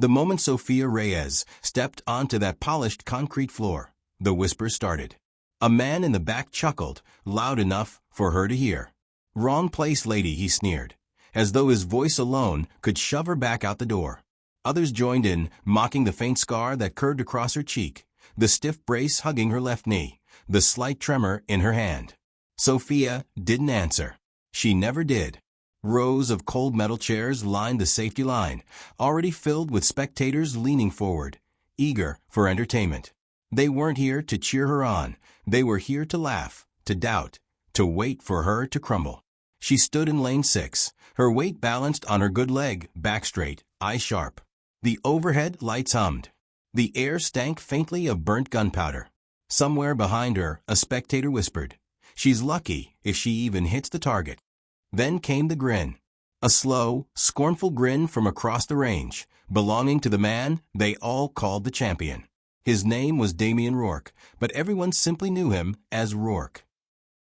The moment Sofia Reyes stepped onto that polished concrete floor, the whispers started. A man in the back chuckled, loud enough for her to hear. "Wrong place, lady," he sneered, as though his voice alone could shove her back out the door. Others joined in, mocking the faint scar that curved across her cheek, the stiff brace hugging her left knee, the slight tremor in her hand. Sofia didn't answer. She never did. Rows of cold metal chairs lined the safety line, already filled with spectators leaning forward, eager for entertainment. They weren't here to cheer her on. They were here to laugh, to doubt, to wait for her to crumble. She stood in lane 6, her weight balanced on her good leg, back straight, eyes sharp. The overhead lights hummed. The air stank faintly of burnt gunpowder. Somewhere behind her, a spectator whispered, "She's lucky if she even hits the target." Then came the grin. A slow, scornful grin from across the range, belonging to the man they all called the champion. His name was Damian Rourke, but everyone simply knew him as Rourke.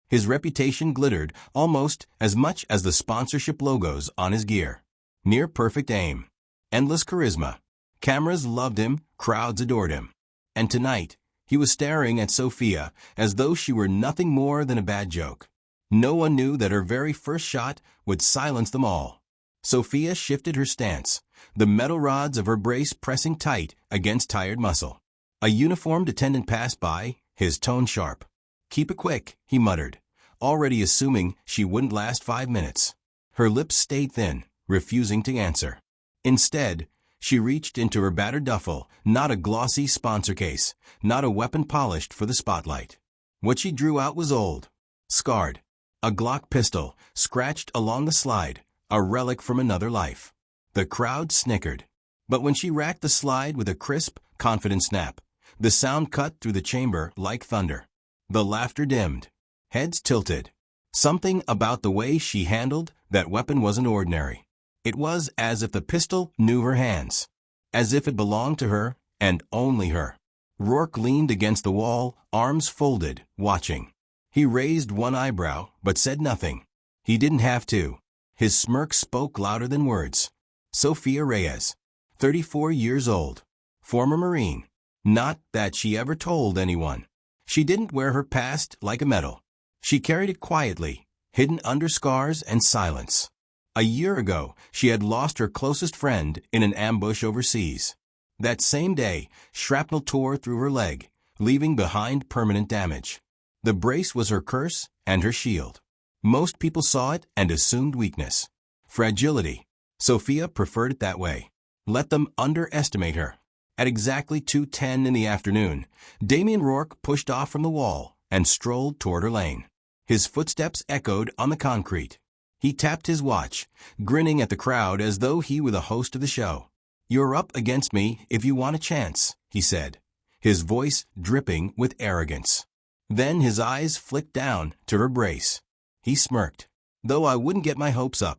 His reputation glittered almost as much as the sponsorship logos on his gear. Near perfect aim. Endless charisma. Cameras loved him, crowds adored him. And tonight, he was staring at Sofia as though she were nothing more than a bad joke. No one knew that her very first shot would silence them all. Sofia shifted her stance, the metal rods of her brace pressing tight against tired muscle. A uniformed attendant passed by, his tone sharp. "Keep it quick," he muttered, already assuming she wouldn't last 5 minutes. Her lips stayed thin, refusing to answer. Instead, she reached into her battered duffel, not a glossy sponsor case, not a weapon polished for the spotlight. What she drew out was old, scarred. A Glock pistol, scratched along the slide, a relic from another life. The crowd snickered. But when she racked the slide with a crisp, confident snap, the sound cut through the chamber like thunder. The laughter dimmed. Heads tilted. Something about the way she handled that weapon wasn't ordinary. It was as if the pistol knew her hands. As if it belonged to her, and only her. Rourke leaned against the wall, arms folded, watching. He raised one eyebrow, but said nothing. He didn't have to. His smirk spoke louder than words. Sofia Reyes, 34 years old. Former Marine. Not that she ever told anyone. She didn't wear her past like a medal. She carried it quietly, hidden under scars and silence. A year ago, she had lost her closest friend in an ambush overseas. That same day, shrapnel tore through her leg, leaving behind permanent damage. The brace was her curse and her shield. Most people saw it and assumed weakness. Fragility. Sofia preferred it that way. Let them underestimate her. At exactly 2:10 in the afternoon, Damian Rourke pushed off from the wall and strolled toward her lane. His footsteps echoed on the concrete. He tapped his watch, grinning at the crowd as though he were the host of the show. "You're up against me if you want a chance," he said, his voice dripping with arrogance. Then his eyes flicked down to her brace. He smirked. "Though I wouldn't get my hopes up."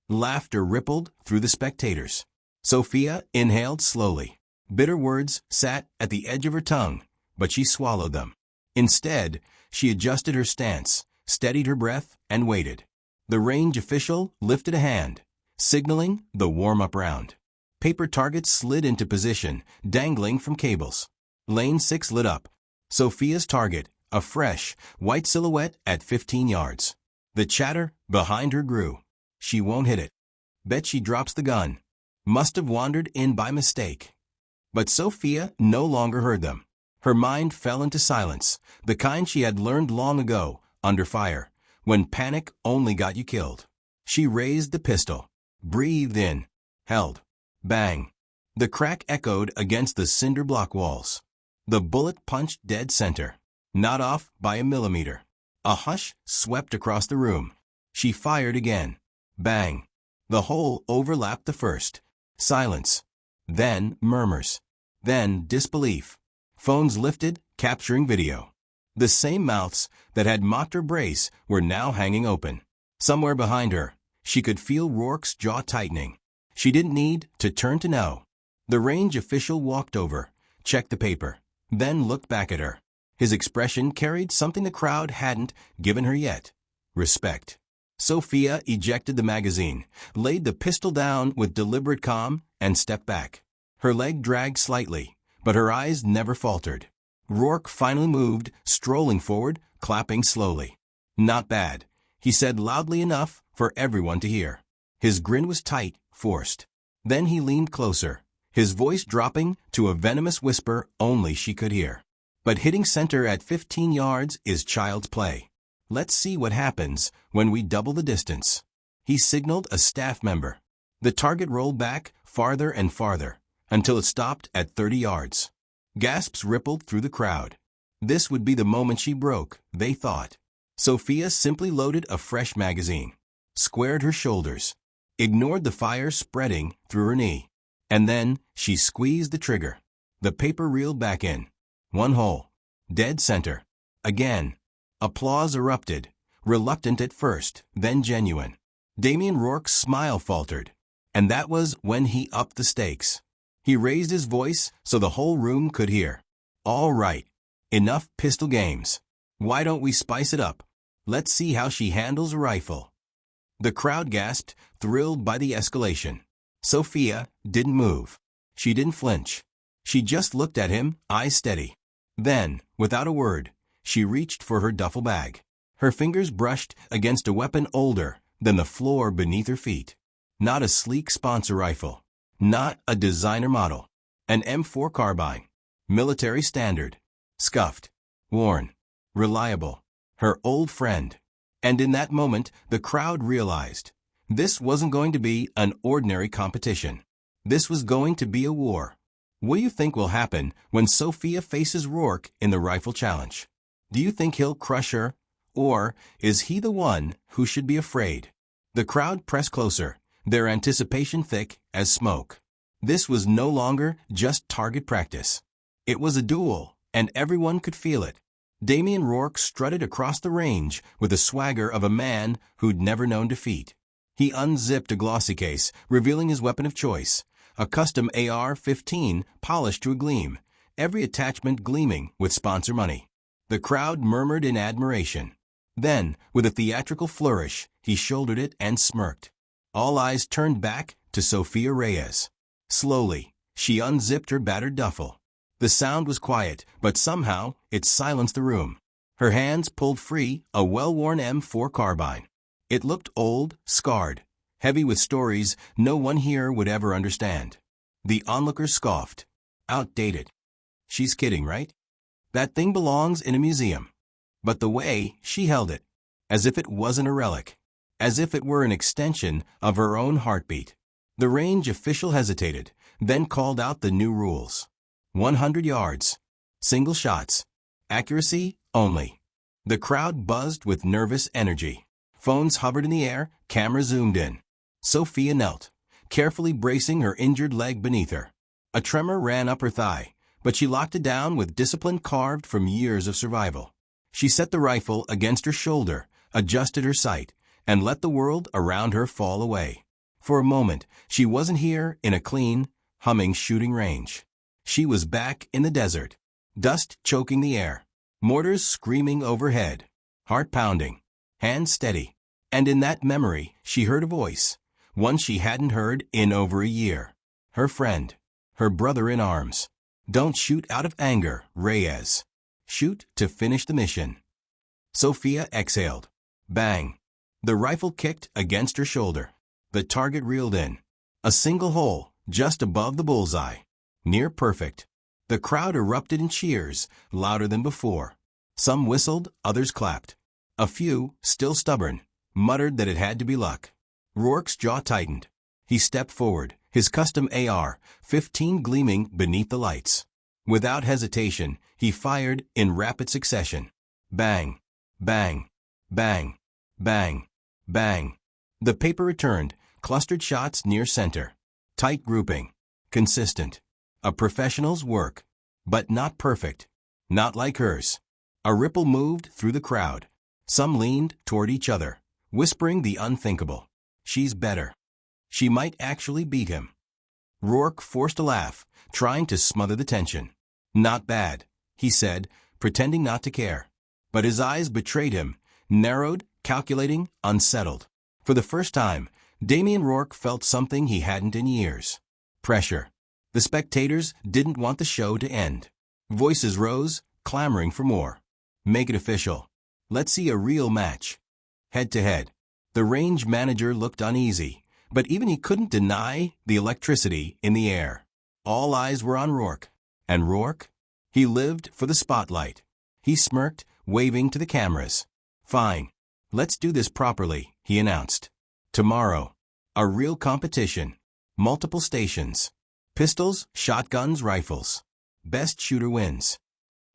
Laughter rippled through the spectators. Sofia inhaled slowly. Bitter words sat at the edge of her tongue, but she swallowed them. Instead, she adjusted her stance, steadied her breath, and waited. The range official lifted a hand, signaling the warm-up round. Paper targets slid into position, dangling from cables. Lane 6 lit up. Sofia's target, a fresh, white silhouette at 15 yards. The chatter behind her grew. "She won't hit it. Bet she drops the gun. Must have wandered in by mistake." But Sofia no longer heard them. Her mind fell into silence, the kind she had learned long ago, under fire, when panic only got you killed. She raised the pistol, breathed in, held. Bang. The crack echoed against the cinder block walls. The bullet punched dead center, not off by a millimeter. A hush swept across the room. She fired again. Bang. The hole overlapped the first. Silence. Then murmurs. Then disbelief. Phones lifted, capturing video. The same mouths that had mocked her brace were now hanging open. Somewhere behind her, she could feel Rourke's jaw tightening. She didn't need to turn to know. The range official walked over, checked the paper, then looked back at her. His expression carried something the crowd hadn't given her yet. Respect. Sofia ejected the magazine, laid the pistol down with deliberate calm, and stepped back. Her leg dragged slightly, but her eyes never faltered. Rourke finally moved, strolling forward, clapping slowly. "Not bad," he said loudly enough for everyone to hear. His grin was tight, forced. Then he leaned closer, his voice dropping to a venomous whisper only she could hear. "But hitting center at 15 yards is child's play. Let's see what happens when we double the distance." He signaled a staff member. The target rolled back farther and farther, until it stopped at 30 yards. Gasps rippled through the crowd. This would be the moment she broke, they thought. Sophia simply loaded a fresh magazine, squared her shoulders, ignored the fire spreading through her knee, and then she squeezed the trigger. The paper reeled back in. One hole. Dead center. Again. Applause erupted, reluctant at first, then genuine. Damien Rourke's smile faltered, and that was when he upped the stakes. He raised his voice so the whole room could hear. "All right. Enough pistol games. Why don't we spice it up? Let's see how she handles a rifle." The crowd gasped, thrilled by the escalation. Sophia didn't move. She didn't flinch. She just looked at him, eyes steady. Then, without a word, she reached for her duffel bag. Her fingers brushed against a weapon older than the floor beneath her feet. Not a sleek sponsor rifle. Not a designer model. An M4 carbine. Military standard. Scuffed. Worn. Reliable. Her old friend. And in that moment, the crowd realized this wasn't going to be an ordinary competition. This was going to be a war. What do you think will happen when Sophia faces Rourke in the rifle challenge? Do you think he'll crush her? Or is he the one who should be afraid? The crowd pressed closer, their anticipation thick as smoke. This was no longer just target practice. It was a duel, and everyone could feel it. Damien Rourke strutted across the range with the swagger of a man who'd never known defeat. He unzipped a glossy case, revealing his weapon of choice, a custom AR-15 polished to a gleam, every attachment gleaming with sponsor money. The crowd murmured in admiration. Then, with a theatrical flourish, he shouldered it and smirked. All eyes turned back to Sophia Reyes. Slowly, she unzipped her battered duffel. The sound was quiet, but somehow it silenced the room. Her hands pulled free a well-worn M4 carbine. It looked old, scarred, heavy with stories no one here would ever understand. The onlookers scoffed. Outdated. She's kidding, right? That thing belongs in a museum. But the way she held it, as if it wasn't a relic, as if it were an extension of her own heartbeat. The range official hesitated, then called out the new rules. 100 yards. Single shots. Accuracy only. The crowd buzzed with nervous energy. Phones hovered in the air, cameras zoomed in. Sophia knelt, carefully bracing her injured leg beneath her. A tremor ran up her thigh, but she locked it down with discipline carved from years of survival. She set the rifle against her shoulder, adjusted her sight, and let the world around her fall away. For a moment, she wasn't here in a clean, humming shooting range. She was back in the desert, dust choking the air, mortars screaming overhead, heart pounding, hands steady. And in that memory, she heard a voice, one she hadn't heard in over a year. Her friend, her brother in arms. "Don't shoot out of anger, Reyes. Shoot to finish the mission." Sophia exhaled. Bang. The rifle kicked against her shoulder. The target reeled in. A single hole, just above the bullseye. Near perfect. The crowd erupted in cheers, louder than before. Some whistled, others clapped. A few, still stubborn, muttered that it had to be luck. Rourke's jaw tightened. He stepped forward, his custom AR-15 gleaming beneath the lights. Without hesitation, he fired in rapid succession. Bang, bang, bang, bang, bang. The paper returned, clustered shots near center. Tight grouping. Consistent. A professional's work. But not perfect. Not like hers. A ripple moved through the crowd. Some leaned toward each other, whispering the unthinkable. She's better. She might actually beat him. Rourke forced a laugh, trying to smother the tension. Not bad, he said, pretending not to care. But his eyes betrayed him, narrowed, calculating, unsettled. For the first time, Damien Rourke felt something he hadn't in years. Pressure. The spectators didn't want the show to end. Voices rose, clamoring for more. Make it official. Let's see a real match. Head to head. The range manager looked uneasy, but even he couldn't deny the electricity in the air. All eyes were on Rourke. And Rourke? He lived for the spotlight. He smirked, waving to the cameras. Fine. Let's do this properly, he announced. Tomorrow. A real competition. Multiple stations. Pistols, shotguns, rifles. Best shooter wins.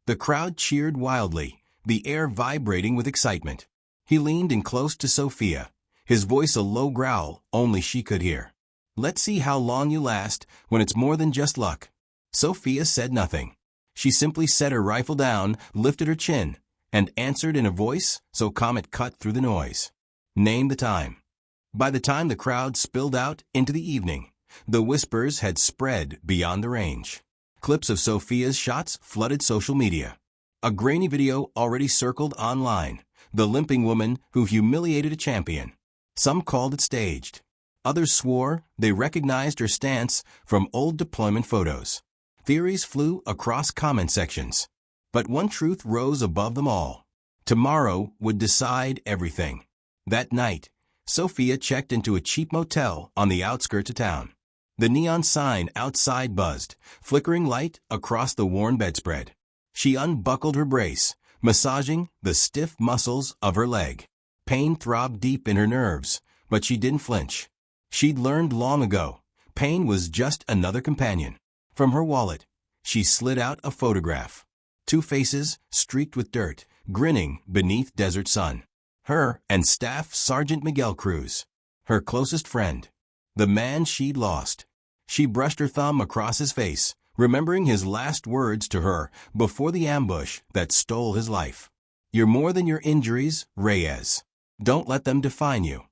The crowd cheered wildly, the air vibrating with excitement. He leaned in close to Sophia, his voice a low growl only she could hear. Let's see how long you last when it's more than just luck. Sophia said nothing. She simply set her rifle down, lifted her chin, and answered in a voice so calm it cut through the noise. Name the time. By the time the crowd spilled out into the evening, the whispers had spread beyond the range. Clips of Sophia's shots flooded social media. A grainy video already circled online, the limping woman who humiliated a champion. Some called it staged. Others swore they recognized her stance from old deployment photos. Theories flew across comment sections. But one truth rose above them all. Tomorrow would decide everything. That night, Sophia checked into a cheap motel on the outskirts of town. The neon sign outside buzzed, flickering light across the worn bedspread. She unbuckled her brace, massaging the stiff muscles of her leg. Pain throbbed deep in her nerves, but she didn't flinch. She'd learned long ago, pain was just another companion. From her wallet, she slid out a photograph. Two faces, streaked with dirt, grinning beneath desert sun. Her and Staff Sergeant Miguel Cruz, her closest friend. The man she'd lost. She brushed her thumb across his face, remembering his last words to her before the ambush that stole his life. You're more than your injuries, Reyes. Don't let them define you.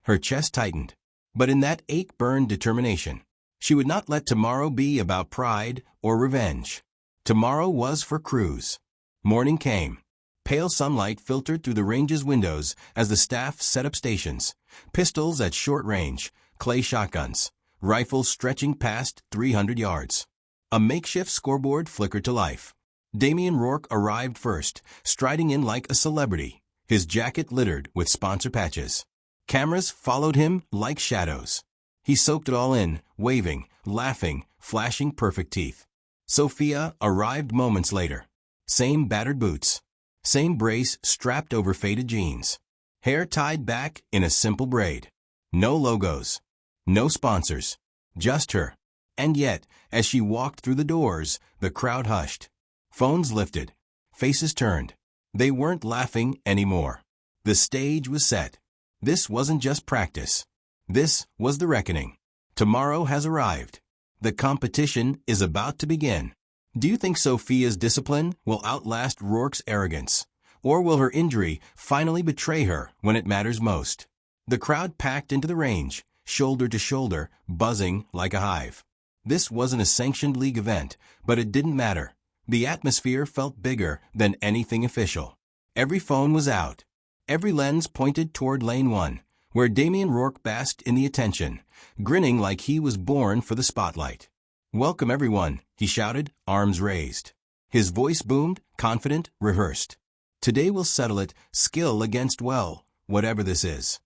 Her chest tightened. But in that ache-burned determination, she would not let tomorrow be about pride or revenge. Tomorrow was for Cruz. Morning came. Pale sunlight filtered through the range's windows as the staff set up stations. Pistols at short range, clay shotguns, rifles stretching past 300 yards. A makeshift scoreboard flickered to life. Damian Rourke arrived first, striding in like a celebrity, his jacket littered with sponsor patches. Cameras followed him like shadows. He soaked it all in, waving, laughing, flashing perfect teeth. Sophia arrived moments later. Same battered boots. Same brace strapped over faded jeans. Hair tied back in a simple braid. No logos. No sponsors. Just her. And yet, as she walked through the doors, the crowd hushed. Phones lifted. Faces turned. They weren't laughing anymore. The stage was set. This wasn't just practice. This was the reckoning. Tomorrow has arrived. The competition is about to begin. Do you think Sophia's discipline will outlast Rourke's arrogance? Or will her injury finally betray her when it matters most? The crowd packed into the range, shoulder to shoulder, buzzing like a hive. This wasn't a sanctioned league event, but it didn't matter. The atmosphere felt bigger than anything official. Every phone was out. Every lens pointed toward Lane 1, where Damian Rourke basked in the attention, grinning like he was born for the spotlight. Welcome everyone, he shouted, arms raised. His voice boomed, confident, rehearsed. Today we'll settle it, skill against well, whatever this is.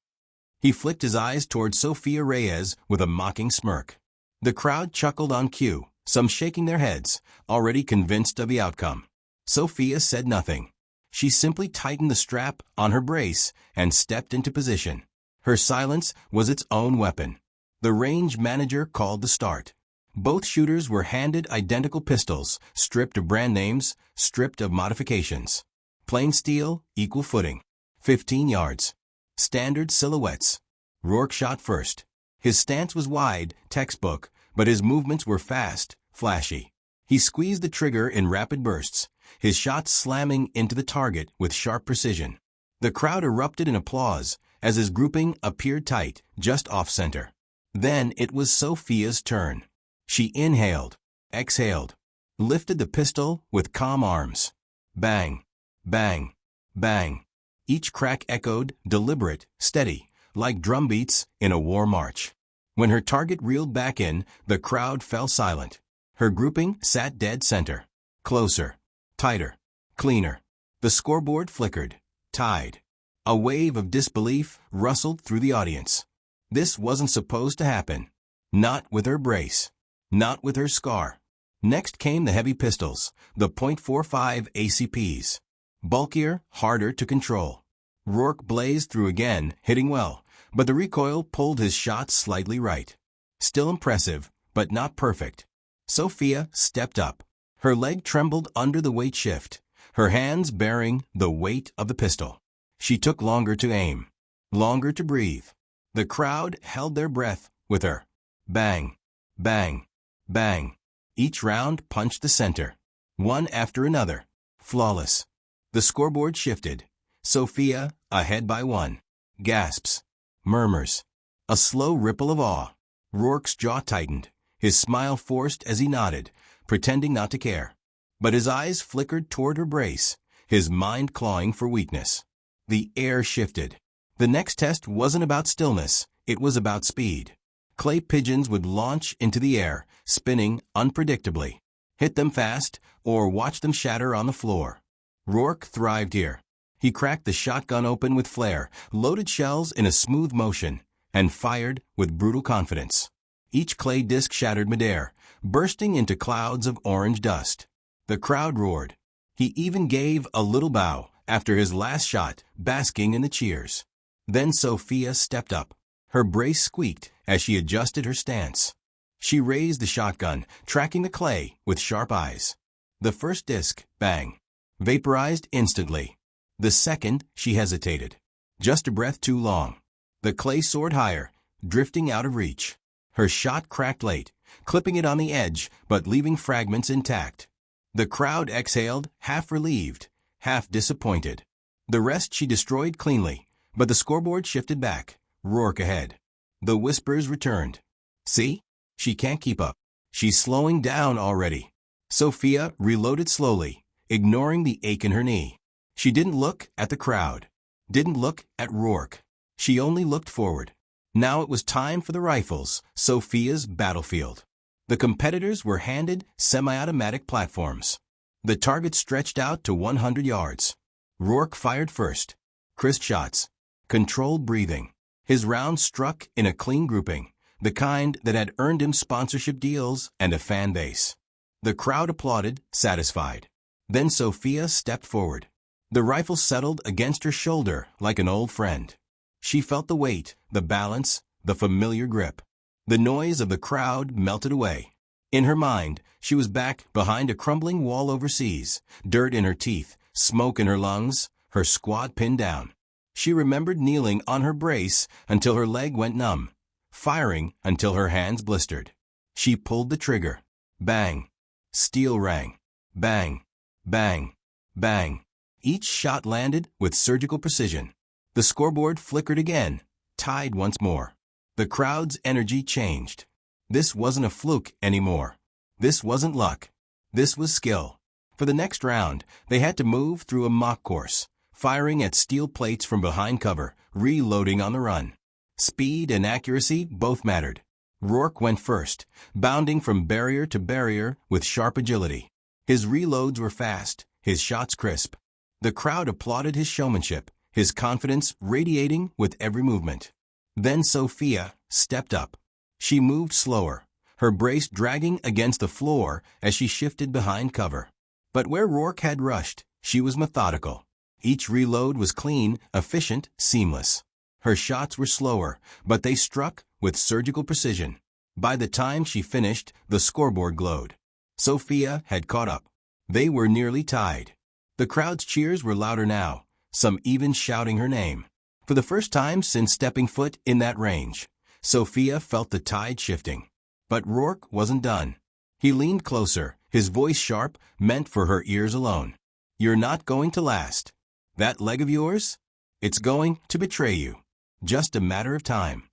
He flicked his eyes toward Sophia Reyes with a mocking smirk. The crowd chuckled on cue, some shaking their heads, already convinced of the outcome. Sophia said nothing. She simply tightened the strap on her brace and stepped into position. Her silence was its own weapon. The range manager called the start. Both shooters were handed identical pistols, stripped of brand names, stripped of modifications. Plain steel, equal footing. 15 yards. Standard silhouettes. Rourke shot first. His stance was wide, textbook, but his movements were fast, flashy. He squeezed the trigger in rapid bursts, his shots slamming into the target with sharp precision. The crowd erupted in applause as his grouping appeared tight, just off-center. Then it was Sophia's turn. She inhaled, exhaled, lifted the pistol with calm arms. Bang, bang, bang. Each crack echoed, deliberate, steady, like drumbeats in a war march. When her target reeled back in, the crowd fell silent. Her grouping sat dead center. Closer. Tighter. Cleaner. The scoreboard flickered. Tied. A wave of disbelief rustled through the audience. This wasn't supposed to happen. Not with her brace. Not with her scar. Next came the heavy pistols, the .45 ACPs. Bulkier, harder to control. Rourke blazed through again, hitting well, but the recoil pulled his shots slightly right. Still impressive, but not perfect. Sophia stepped up. Her leg trembled under the weight shift, her hands bearing the weight of the pistol. She took longer to aim, longer to breathe. The crowd held their breath with her. Bang, bang, bang. Each round punched the center, one after another. Flawless. The scoreboard shifted. Sophia ahead by 1. Gasps. Murmurs. A slow ripple of awe. Rourke's jaw tightened, his smile forced as he nodded, pretending not to care. But his eyes flickered toward her brace, his mind clawing for weakness. The air shifted. The next test wasn't about stillness, it was about speed. Clay pigeons would launch into the air, spinning unpredictably. Hit them fast, or watch them shatter on the floor. Rourke thrived here. He cracked the shotgun open with flair, loaded shells in a smooth motion, and fired with brutal confidence. Each clay disc shattered midair, bursting into clouds of orange dust. The crowd roared. He even gave a little bow after his last shot, basking in the cheers. Then Sophia stepped up. Her brace squeaked as she adjusted her stance. She raised the shotgun, tracking the clay with sharp eyes. The first disc, bang, vaporized instantly. The second, she hesitated. Just a breath too long. The clay soared higher, drifting out of reach. Her shot cracked late, clipping it on the edge, but leaving fragments intact. The crowd exhaled, half relieved, half disappointed. The rest she destroyed cleanly, but the scoreboard shifted back. Rourke ahead. The whispers returned. See? She can't keep up. She's slowing down already. Sophia reloaded slowly, ignoring the ache in her knee. She didn't look at the crowd. Didn't look at Rourke. She only looked forward. Now it was time for the rifles, Sophia's battlefield. The competitors were handed semi-automatic platforms. The target stretched out to 100 yards. Rourke fired first. Crisp shots. Controlled breathing. His rounds struck in a clean grouping, the kind that had earned him sponsorship deals and a fan base. The crowd applauded, satisfied. Then Sophia stepped forward. The rifle settled against her shoulder like an old friend. She felt the weight, the balance, the familiar grip. The noise of the crowd melted away. In her mind, she was back behind a crumbling wall overseas, dirt in her teeth, smoke in her lungs, her squad pinned down. She remembered kneeling on her brace until her leg went numb, firing until her hands blistered. She pulled the trigger. Bang. Steel rang. Bang. Bang. Bang. Each shot landed with surgical precision. The scoreboard flickered again, tied once more. The crowd's energy changed. This wasn't a fluke anymore. This wasn't luck. This was skill. For the next round, they had to move through a mock course, firing at steel plates from behind cover, reloading on the run. Speed and accuracy both mattered. Rourke went first, bounding from barrier to barrier with sharp agility. His reloads were fast, his shots crisp. The crowd applauded his showmanship, his confidence radiating with every movement. Then Sophia stepped up. She moved slower, her brace dragging against the floor as she shifted behind cover. But where Rourke had rushed, she was methodical. Each reload was clean, efficient, seamless. Her shots were slower, but they struck with surgical precision. By the time she finished, the scoreboard glowed. Sophia had caught up. They were nearly tied. The crowd's cheers were louder now, some even shouting her name. For the first time since stepping foot in that range, Sophia felt the tide shifting. But Rourke wasn't done. He leaned closer, his voice sharp, meant for her ears alone. "You're not going to last. That leg of yours? It's going to betray you. Just a matter of time."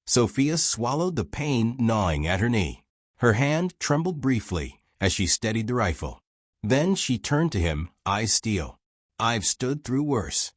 Sophia swallowed the pain gnawing at her knee. Her hand trembled briefly as she steadied the rifle. Then she turned to him, eyes steel. "I've stood through worse."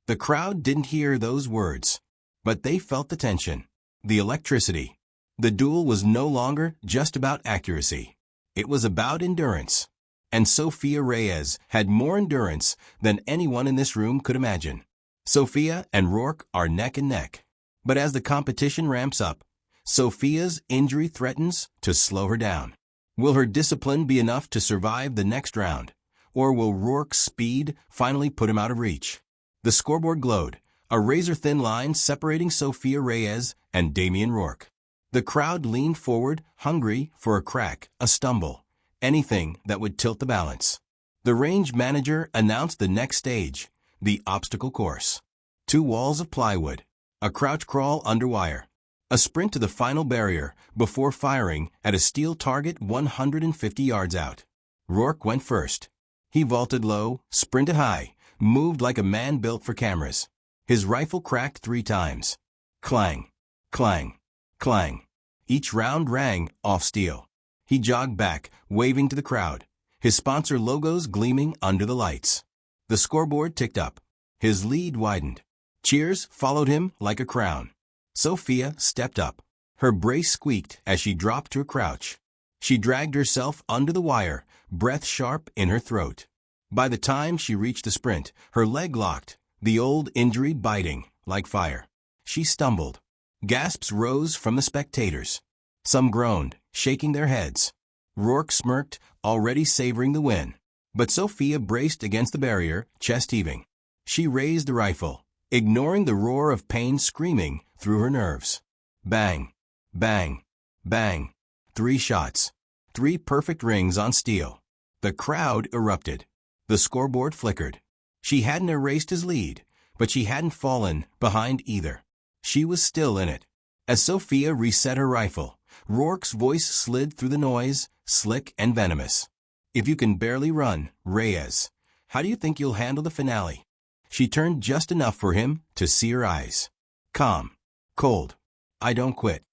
The crowd didn't hear those words, but they felt the tension, the electricity. The duel was no longer just about accuracy. It was about endurance. And Sofia Reyes had more endurance than anyone in this room could imagine. Sofia and Rourke are neck and neck. But as the competition ramps up, Sofia's injury threatens to slow her down. Will her discipline be enough to survive the next round? Or will Rourke's speed finally put him out of reach? The scoreboard glowed, a razor-thin line separating Sofia Reyes and Damian Rourke. The crowd leaned forward, hungry for a crack, a stumble, anything that would tilt the balance. The range manager announced the next stage, the obstacle course. 2 walls of plywood, a crouch crawl under wire, a sprint to the final barrier before firing at a steel target 150 yards out. Rourke went first. He vaulted low, sprinted high, moved like a man built for cameras. His rifle cracked 3 times. Clang, clang, clang. Each round rang off steel. He jogged back, waving to the crowd, his sponsor logos gleaming under the lights. The scoreboard ticked up. His lead widened. Cheers followed him like a crown. Sofia stepped up. Her brace squeaked as she dropped to a crouch. She dragged herself under the wire, breath sharp in her throat. By the time she reached the sprint, her leg locked, the old injury biting like fire. She stumbled. Gasps rose from the spectators. Some groaned, shaking their heads. Rourke smirked, already savoring the win. But Sofia braced against the barrier, chest heaving. She raised the rifle, ignoring the roar of pain screaming through her nerves. Bang, bang, bang. 3 shots. 3 perfect rings on steel. The crowd erupted. The scoreboard flickered. She hadn't erased his lead, but she hadn't fallen behind either. She was still in it. As Sofia reset her rifle, Rourke's voice slid through the noise, slick and venomous. If you can barely run, Reyes, how do you think you'll handle the finale? She turned just enough for him to see her eyes. Calm. Cold. I don't quit.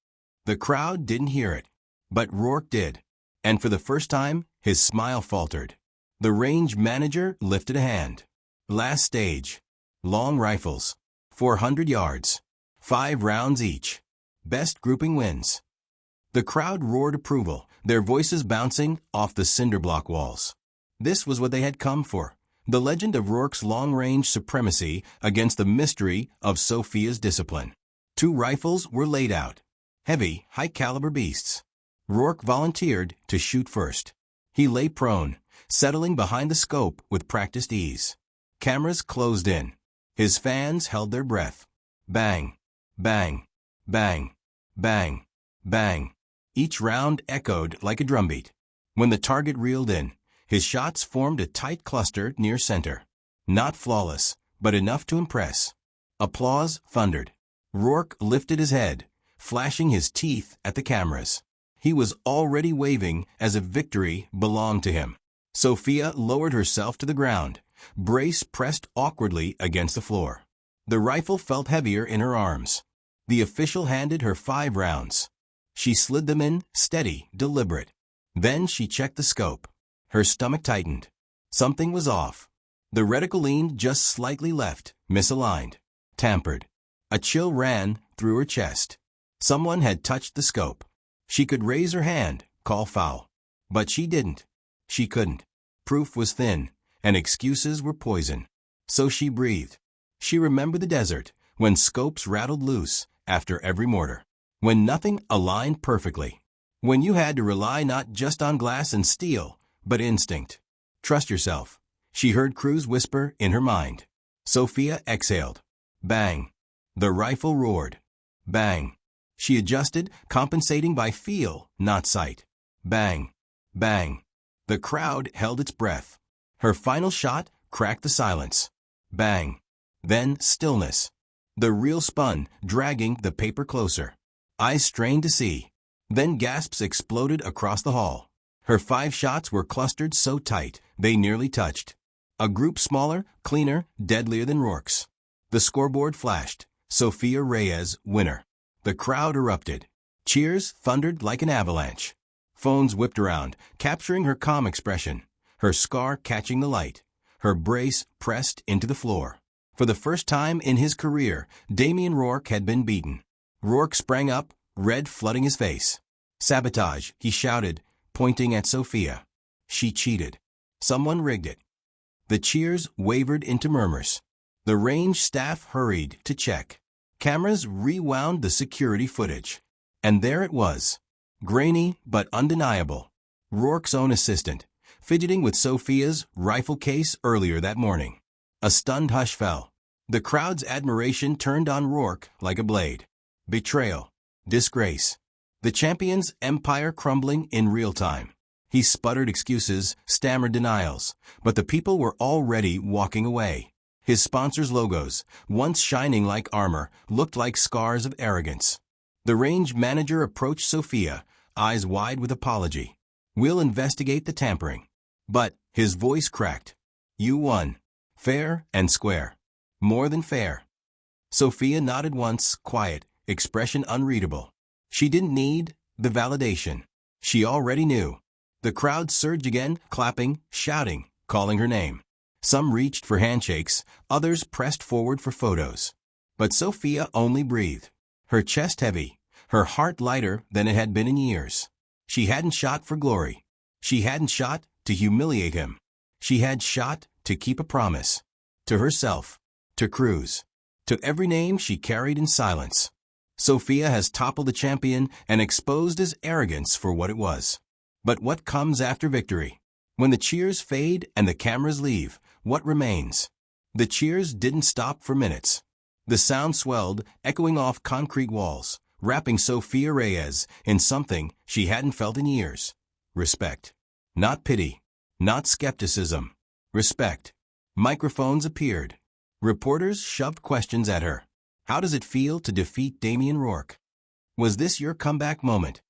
The crowd didn't hear it, but Rourke did. And for the first time, his smile faltered. The range manager lifted a hand. Last stage. Long rifles. 400 yards. 5 rounds each. Best grouping wins. The crowd roared approval, their voices bouncing off the cinder block walls. This was what they had come for. The legend of Rourke's long-range supremacy against the mystery of Sofia's discipline. 2 rifles were laid out. Heavy, high-caliber beasts. Rourke volunteered to shoot first. He lay prone, settling behind the scope with practiced ease. Cameras closed in. His fans held their breath. Bang, bang, bang, bang, bang. Each round echoed like a drumbeat. When the target reeled in, his shots formed a tight cluster near center. Not flawless, but enough to impress. Applause thundered. Rourke lifted his head, flashing his teeth at the cameras. He was already waving as if victory belonged to him. Sofia lowered herself to the ground, brace pressed awkwardly against the floor. The rifle felt heavier in her arms. The official handed her 5 rounds. She slid them in, steady, deliberate. Then she checked the scope. Her stomach tightened. Something was off. The reticle leaned just slightly left, misaligned, tampered. A chill ran through her chest. Someone had touched the scope. She could raise her hand, call foul. But she didn't. She couldn't. Proof was thin, and excuses were poison. So she breathed. She remembered the desert, when scopes rattled loose after every mortar. When nothing aligned perfectly. When you had to rely not just on glass and steel, but instinct. Trust yourself, she heard crews whisper in her mind. Sofia exhaled. Bang. The rifle roared. Bang. She adjusted, compensating by feel, not sight. Bang. Bang. The crowd held its breath. Her final shot cracked the silence. Bang. Then stillness. The reel spun, dragging the paper closer. Eyes strained to see. Then gasps exploded across the hall. Her 5 shots were clustered so tight, they nearly touched. A group smaller, cleaner, deadlier than Rourke's. The scoreboard flashed. Sofia Reyes, winner. The crowd erupted. Cheers thundered like an avalanche. Phones whipped around, capturing her calm expression, her scar catching the light, her brace pressed into the floor. For the first time in his career, Damian Rourke had been beaten. Rourke sprang up, red flooding his face. Sabotage, he shouted, pointing at Sophia. She cheated. Someone rigged it. The cheers wavered into murmurs. The range staff hurried to check. Cameras rewound the security footage. And there it was. Grainy but undeniable. Rourke's own assistant, fidgeting with Sophia's rifle case earlier that morning. A stunned hush fell. The crowd's admiration turned on Rourke like a blade. Betrayal. Disgrace. The champion's empire crumbling in real time. He sputtered excuses, stammered denials, but the people were already walking away. His sponsors' logos, once shining like armor, looked like scars of arrogance. The range manager approached Sophia, eyes wide with apology. "We'll investigate the tampering." But his voice cracked. "You won. Fair and square. More than fair." Sophia nodded once, quiet, expression unreadable. She didn't need the validation. She already knew. The crowd surged again, clapping, shouting, calling her name. Some reached for handshakes, others pressed forward for photos. But Sophia only breathed. Her chest heavy, her heart lighter than it had been in years. She hadn't shot for glory. She hadn't shot to humiliate him. She had shot to keep a promise. To herself. To Cruz. To every name she carried in silence. Sophia has toppled the champion and exposed his arrogance for what it was. But what comes after victory? When the cheers fade and the cameras leave, what remains? The cheers didn't stop for minutes. The sound swelled, echoing off concrete walls, wrapping Sophia Reyes in something she hadn't felt in years. Respect. Not pity. Not skepticism. Respect. Microphones appeared. Reporters shoved questions at her. How does it feel to defeat Damian Rourke? Was this your comeback moment?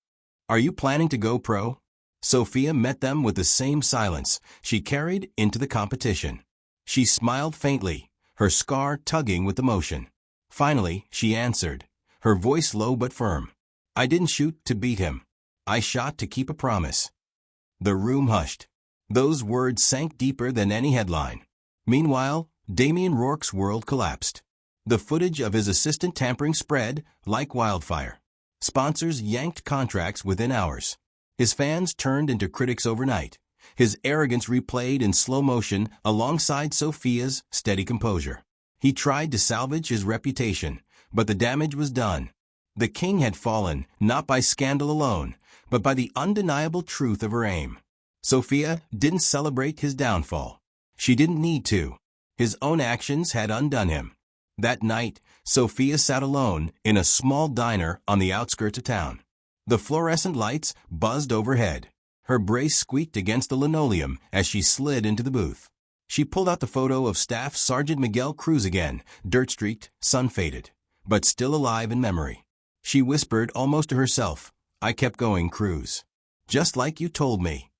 Are you planning to go pro? Sophia met them with the same silence she carried into the competition. She smiled faintly, her scar tugging with emotion. Finally, she answered, her voice low but firm. "I didn't shoot to beat him. I shot to keep a promise." The room hushed. Those words sank deeper than any headline. Meanwhile, Damian Rourke's world collapsed. The footage of his assistant tampering spread like wildfire. Sponsors yanked contracts within hours. His fans turned into critics overnight. His arrogance replayed in slow motion alongside Sophia's steady composure. He tried to salvage his reputation, but the damage was done. The king had fallen, not by scandal alone, but by the undeniable truth of her aim. Sophia didn't celebrate his downfall. She didn't need to. His own actions had undone him. That night, Sophia sat alone in a small diner on the outskirts of town. The fluorescent lights buzzed overhead. Her brace squeaked against the linoleum as she slid into the booth. She pulled out the photo of Staff Sergeant Miguel Cruz again, dirt-streaked, sun-faded, but still alive in memory. She whispered almost to herself, "I kept going, Cruz. Just like you told me."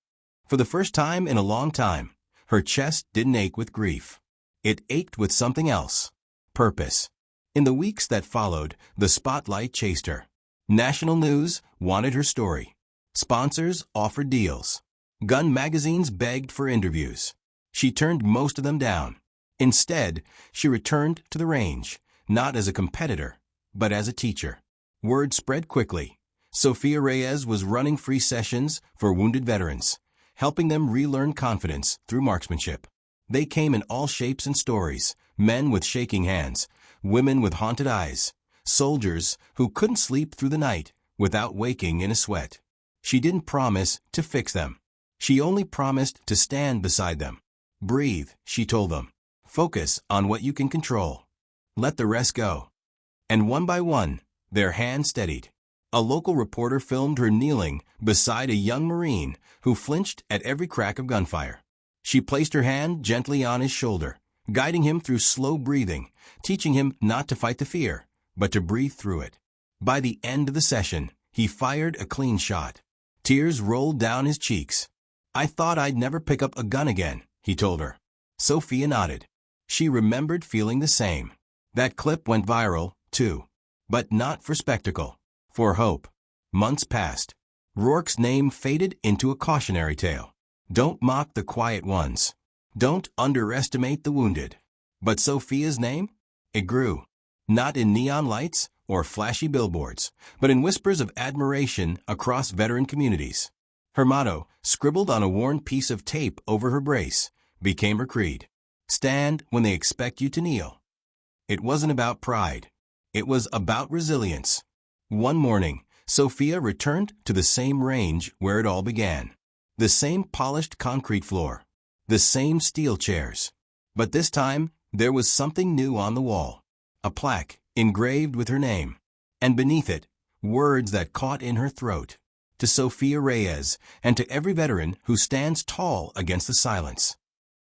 For the first time in a long time, her chest didn't ache with grief. It ached with something else. Purpose. In the weeks that followed, the spotlight chased her. National news wanted her story. Sponsors offered deals. Gun magazines begged for interviews. She turned most of them down. Instead, she returned to the range, not as a competitor, but as a teacher. Word spread quickly. Sophia Reyes was running free sessions for wounded veterans, helping them relearn confidence through marksmanship. They came in all shapes and stories, men with shaking hands, women with haunted eyes, soldiers who couldn't sleep through the night without waking in a sweat. She didn't promise to fix them. She only promised to stand beside them. "Breathe," she told them. "Focus on what you can control. Let the rest go." And one by one, their hands steadied. A local reporter filmed her kneeling beside a young Marine who flinched at every crack of gunfire. She placed her hand gently on his shoulder, guiding him through slow breathing, teaching him not to fight the fear, but to breathe through it. By the end of the session, he fired a clean shot. Tears rolled down his cheeks. "I thought I'd never pick up a gun again," he told her. Sophia nodded. She remembered feeling the same. That clip went viral, too. But not for spectacle. For hope. Months passed. Rourke's name faded into a cautionary tale. Don't mock the quiet ones. Don't underestimate the wounded. But Sophia's name? It grew. Not in neon lights or flashy billboards, but in whispers of admiration across veteran communities. Her motto, scribbled on a worn piece of tape over her brace, became her creed. Stand when they expect you to kneel. It wasn't about pride. It was about resilience. One morning, Sophia returned to the same range where it all began. The same polished concrete floor. The same steel chairs. But this time, there was something new on the wall. A plaque, engraved with her name. And beneath it, words that caught in her throat. To Sophia Reyes, and to every veteran who stands tall against the silence.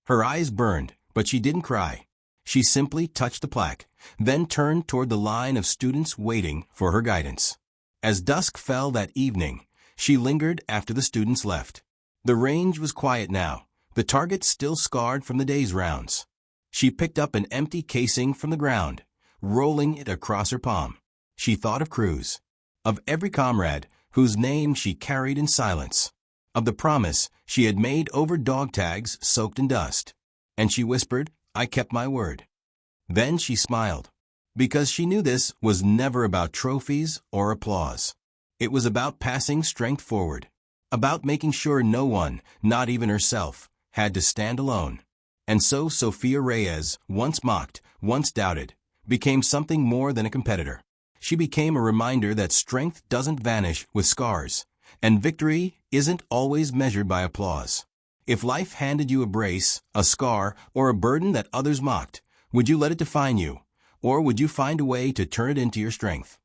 Her eyes burned, but she didn't cry. She simply touched the plaque, then turned toward the line of students waiting for her guidance. As dusk fell that evening, she lingered after the students left. The range was quiet now, the target still scarred from the day's rounds. She picked up an empty casing from the ground, rolling it across her palm. She thought of Cruz, of every comrade whose name she carried in silence, of the promise she had made over dog tags soaked in dust. And she whispered, "I kept my word." Then she smiled, because she knew this was never about trophies or applause. It was about passing strength forward, about making sure no one, not even herself, had to stand alone. And so Sophia Reyes, once mocked, once doubted, became something more than a competitor. She became a reminder that strength doesn't vanish with scars, and victory isn't always measured by applause. If life handed you a brace, a scar, or a burden that others mocked, would you let it define you, or would you find a way to turn it into your strength?